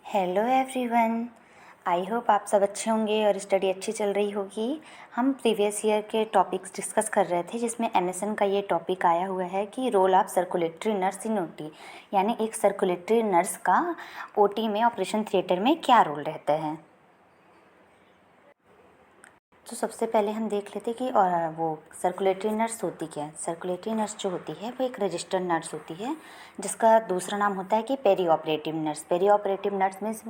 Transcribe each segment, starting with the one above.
Hello everyone. I hope आप सब अच्छे होंगे और स्टडी अच्छी चल रही होगी। हम प्रीवियस ईयर के टॉपिक्स डिस्कस कर रहे थे जिसमें एमएसएन का ये टॉपिक आया हुआ है कि role of circulatory nurse in OT, यानी एक सर्कुलेटरी नर्स का ओटी में ऑपरेशन थिएटर में क्या रोल रहता है। तो सबसे पहले हम देख लेते कि और वो सर्कुलेटरी नर्स होती क्या है। सर्कुलेटरी नर्स जो होती है वो एक रजिस्टर्ड नर्स होती है जिसका दूसरा नाम होता है कि peri operative nurse. Peri operative nurse means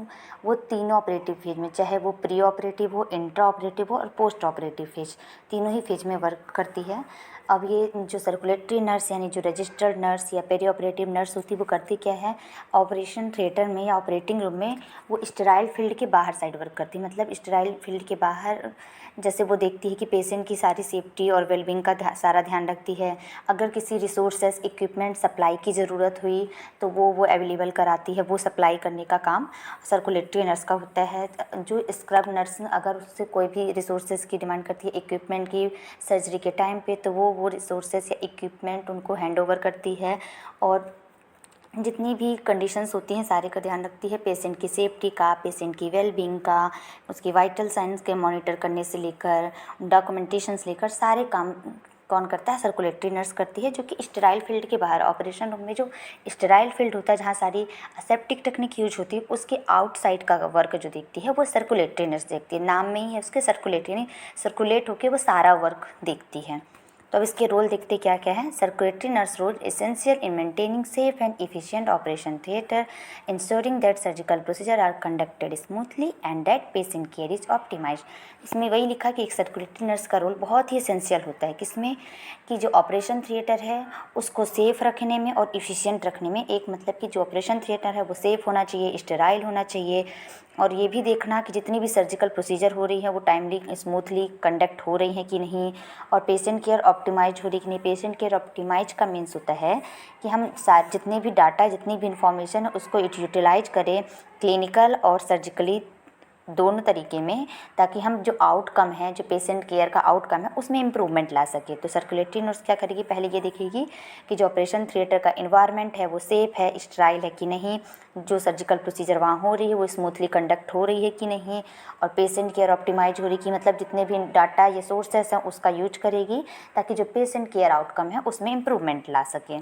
वो तीनों ऑपरेटिव फेज में, चाहे वो प्री ऑपरेटिव हो, इंट्रा ऑपरेटिव हो और पोस्ट ऑपरेटिव फेज, तीनों ही फेज में वर्क करती है। अब ये जो सर्कुलेटरी नर्स यानी जो रजिस्टर्ड नर्स या पेरी ऑपरेटिव नर्स होती है वो करती क्या है, ऑपरेशन थिएटर में या ऑपरेटिंग रूम में वो स्टेराइल फील्ड के बाहर साइड वर्क करती है। मतलब स्टेराइल फील्ड के बाहर जैसे वो देखती है कि पेशेंट की सारी सेफ्टी और वेलबींग का सारा ध्यान रखती है। अगर किसी रिसोर्सेस इक्विपमेंट सप्लाई की ज़रूरत हुई तो वो अवेलेबल कराती है, वो सप्लाई करने का काम सर्कुलेटरी नर्स का होता है। जो स्क्रब नर्स अगर उससे कोई भी रिसोर्सेज की डिमांड करती है इक्विपमेंट की सर्जरी के टाइम पे, तो वो रिसोर्सेज या इक्विपमेंट उनको हैंड ओवर करती है और जितनी भी कंडीशंस होती हैं सारे का ध्यान रखती है। पेशेंट की सेफ्टी का, पेशेंट की वेलबींग का, उसकी वाइटल साइंस के मॉनिटर करने से लेकर डॉक्यूमेंटेशन से लेकर सारे काम कौन करता है, सर्कुलेटरी नर्स करती है। जो कि स्टेराइल फील्ड के बाहर ऑपरेशन रूम में जो स्टेराइल फील्ड होता है जहाँ सारी असेप्टिक टेक्निक यूज होती है उसके आउटसाइड का वर्क जो देखती है वो सर्कुलेटरी नर्स देखती है। नाम में ही है उसके सर्कुलेटरी, यानी सर्कुलेट होकर वो सारा वर्क देखती है। तो अब इसके रोल देखते क्या क्या है। Circulatory nurse role essential in maintaining safe and efficient operation theatre, ensuring that surgical procedure are conducted smoothly and that patient care is optimised. इसमें वही लिखा कि एक सर्कुलेटरी नर्स का रोल बहुत ही एसेंशियल होता है किसमें, कि जो ऑपरेशन थिएटर है उसको सेफ रखने में और इफ़िशिएंट रखने में। एक मतलब कि जो ऑपरेशन थिएटर है वो सेफ़ होना चाहिए, स्टेराइल होना चाहिए, और ये भी देखना कि जितनी भी सर्जिकल प्रोसीजर हो रही है वो टाइमली स्मूथली कंडक्ट हो रही हैं कि नहीं, और पेशेंट केयर ऑप्टिमाइज हो रही कि नहीं। पेशेंट केयर ऑप्टिमाइज का मीन्स होता है कि हम जितने भी डाटा, जितनी भी इंफॉर्मेशन है उसको यूटिलाइज करें क्लिनिकल और सर्जिकली दोनों तरीके में, ताकि हम जो आउटकम है, जो पेशेंट केयर का आउटकम है उसमें इम्प्रूवमेंट ला सके। तो सर्कुलेटरी नर्स क्या करेगी, पहले ये देखेगी कि जो ऑपरेशन थिएटर का इन्वायरमेंट है वो सेफ़ है, स्टेराइल है कि नहीं, जो सर्जिकल प्रोसीजर वहाँ हो रही है वो स्मूथली कंडक्ट हो रही है कि नहीं, और पेशेंट केयर ऑप्टिमाइज हो रही कि मतलब जितने भी डाटा या सोर्सेस हैं उसका यूज करेगी ताकि जो पेशेंट केयर आउटकम है उसमें इम्प्रूवमेंट ला सके।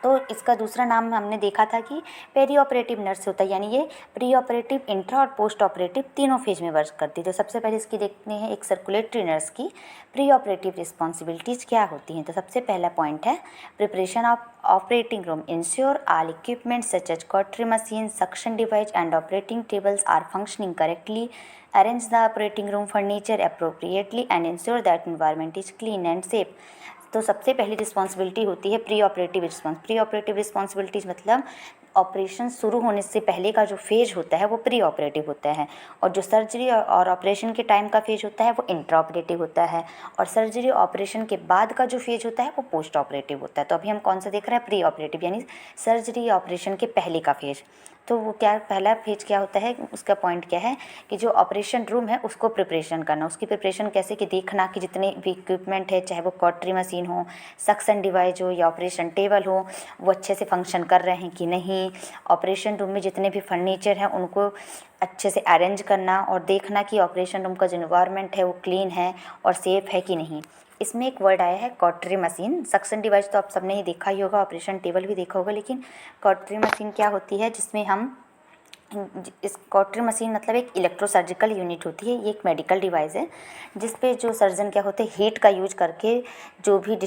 तो इसका दूसरा नाम हमने देखा था कि पेरी ऑपरेटिव नर्स होता है, यानी ये प्री ऑपरेटिव, इंट्रा और पोस्ट ऑपरेटिव तीनों फेज में वर्क करती है। तो सबसे पहले इसकी देखते हैं एक सर्कुलेटरी नर्स की प्री ऑपरेटिव रिस्पॉन्सिबिलिटीज़ क्या होती हैं। तो सबसे पहला पॉइंट है preparation of operating room, ensure all equipment such as cautery machine, suction device and operating tables are functioning correctly, arrange the operating room furniture appropriately and ensure that environment is clean and safe। तो सबसे पहली responsibility होती है pre operative pre operative responsibilities मतलब operation शुरू होने से पहले का जो फेज होता है वो प्री ऑपरेटिव होता है, और जो सर्जरी और ऑपरेशन के टाइम का फेज होता है वो इंट्रा ऑपरेटिव होता है, और सर्जरी ऑपरेशन के बाद का जो फेज होता है वो पोस्ट ऑपरेटिव होता है। तो अभी हम कौन सा देख रहे हैं, प्री ऑपरेटिव, यानी सर्जरी ऑपरेशन के पहले का फेज। तो वो क्या, पहला फेज क्या होता है, उसका पॉइंट क्या है कि जो ऑपरेशन रूम है उसको प्रिपरेशन करना। उसकी प्रिपरेशन कैसे, कि देखना कि जितने भी इक्विपमेंट है, चाहे वो कॉटरी मशीन हो, सक्शन डिवाइस हो या ऑपरेशन टेबल हो, वो अच्छे से फंक्शन कर रहे हैं कि नहीं। ऑपरेशन रूम में जितने भी फर्नीचर हैं उनको अच्छे से अरेंज करना और देखना कि ऑपरेशन रूम का जो इन्वायरमेंट है वो क्लीन है और सेफ़ है कि नहीं। इसमें एक वर्ड आया है कॉटरी मशीन। सक्शन डिवाइस तो आप सबने ही देखा ही होगा, ऑपरेशन टेबल भी देखा होगा, लेकिन कॉटरी मशीन क्या होती है जिसमें हम इस कॉटरी मशीन मतलब एक इलेक्ट्रोसर्जिकल यूनिट होती है। ये एक मेडिकल डिवाइस है जिस पे जो सर्जन क्या होते हैं हीट का यूज करके जो भी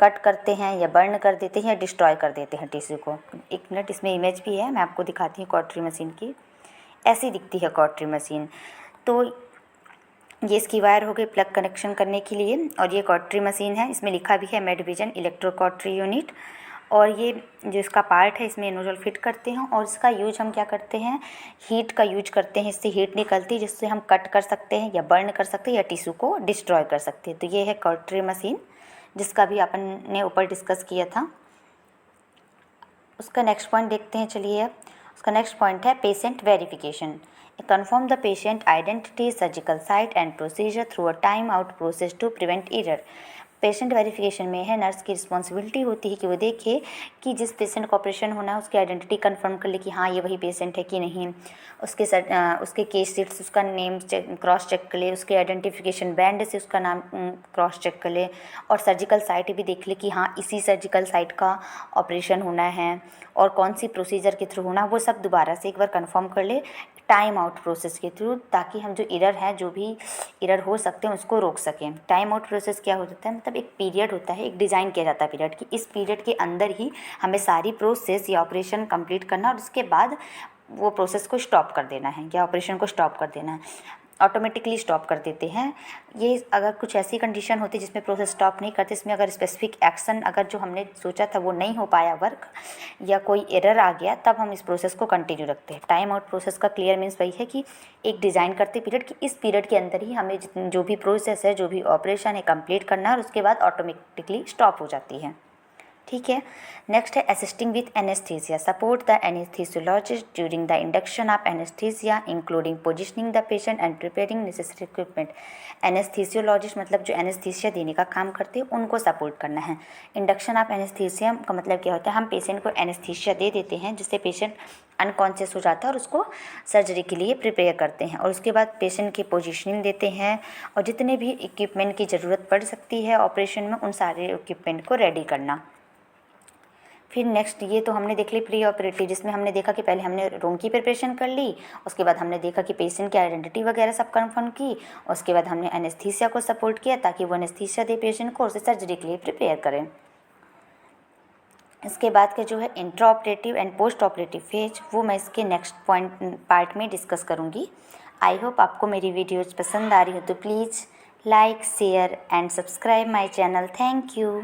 कट करते हैं या बर्न कर देते हैं या डिस्ट्रॉय कर देते हैं टिश्यू को। एक मिनट, इसमें इमेज भी है, मैं आपको दिखाती हूँ कॉटरी मशीन की। ऐसी दिखती है कॉटरी मशीन। तो ये इसकी वायर हो गई प्लग कनेक्शन करने के लिए, और ये कॉटरी मशीन है, इसमें लिखा भी है मेडविजन इलेक्ट्रो कॉटरी यूनिट। और ये जो इसका पार्ट है इसमें नोजल फिट करते हैं, और इसका यूज हम क्या करते हैं, हीट का यूज करते हैं। इससे हीट निकलती है जिससे हम कट कर सकते हैं या बर्न कर सकते हैं या टिश्यू को डिस्ट्रॉय कर सकते हैं। तो ये है कॉटरी मशीन जिसका भी अपन ने ऊपर डिस्कस किया था। उसका नेक्स्ट पॉइंट देखते हैं, चलिए। अब उसका नेक्स्ट पॉइंट है patient verification. Confirm the patient identity, surgical site and procedure through a time out process to prevent error. Patient verification में है नर्स की रिस्पॉन्सिबिलिटी होती है कि वो देखे कि जिस पेशेंट का ऑपरेशन होना है उसकी आइडेंटिटी कंफर्म कर ले कि हाँ ये वही पेशेंट है कि नहीं, उसके केस शीट्स, उसका नेम क्रॉस चेक कर ले, उसके आइडेंटिफिकेशन बैंड से उसका नाम क्रॉस चेक कर ले, और सर्जिकल साइट भी देख ले कि हाँ इसी सर्जिकल साइट का ऑपरेशन होना है और कौन सी प्रोसीजर के थ्रू होना, वो सब दोबारा से एक बार कंफर्म कर ले टाइम आउट प्रोसेस के थ्रू, ताकि हम जो एरर है, जो भी एरर हो सकते हैं उसको रोक सकें। टाइम आउट प्रोसेस क्या होता है, मतलब एक पीरियड होता है, एक डिज़ाइन किया जाता है पीरियड कि इस पीरियड के अंदर ही हमें सारी प्रोसेस या ऑपरेशन कंप्लीट करना और उसके बाद वो प्रोसेस को स्टॉप कर देना है या ऑपरेशन को स्टॉप कर देना है, ऑटोमेटिकली स्टॉप कर देते हैं। ये अगर कुछ ऐसी कंडीशन होती है जिसमें प्रोसेस स्टॉप नहीं करते, इसमें अगर स्पेसिफिक एक्शन अगर जो हमने सोचा था वो नहीं हो पाया वर्क या कोई एरर आ गया, तब हम इस प्रोसेस को कंटिन्यू रखते हैं। टाइम आउट प्रोसेस का क्लियर मीन्स वही है कि एक डिज़ाइन करते पीरियड कि इस पीरियड के अंदर ही हमें जो भी प्रोसेस है, जो भी ऑपरेशन है कंप्लीट करना है और उसके बाद ऑटोमेटिकली स्टॉप हो जाती है। ठीक है। नेक्स्ट है assisting with anaesthesia, support the anaesthesiologist during the induction of anaesthesia including positioning the patient and preparing necessary equipment. Anaesthesiologist मतलब जो एनेस्थीसिया देने का काम करते हैं उनको सपोर्ट करना है। इंडक्शन ऑफ एनेस्थीसिया का मतलब क्या होता है, हम पेशेंट को एनेस्थीसिया दे देते हैं जिससे पेशेंट अनकॉन्शियस हो जाता है और उसको सर्जरी के लिए प्रिपेयर करते हैं, और उसके बाद पेशेंट की पोजीशनिंग देते हैं और जितने भी इक्विपमेंट की ज़रूरत पड़ सकती है ऑपरेशन में उन सारे इक्विपमेंट को रेडी करना। फिर नेक्स्ट ये तो हमने देख ली प्री ऑपरेटिव, जिसमें हमने देखा कि पहले हमने रूम की प्रिपरेशन कर ली, उसके बाद हमने देखा कि पेशेंट की आइडेंटिटी वगैरह सब कंफर्म की, उसके बाद हमने एनेस्थीसिया को सपोर्ट किया ताकि वो एनेस्थीसिया दे पेशेंट को और उसे सर्जरी के लिए प्रिपेयर करें। इसके बाद के जो है intra operative and post operative phase, वो मैं इसके नेक्स्ट पार्ट में डिस्कस करूँगी। आई होप आपको मेरी वीडियोज़ पसंद आ रही हो तो please like share and subscribe my channel. Thank you.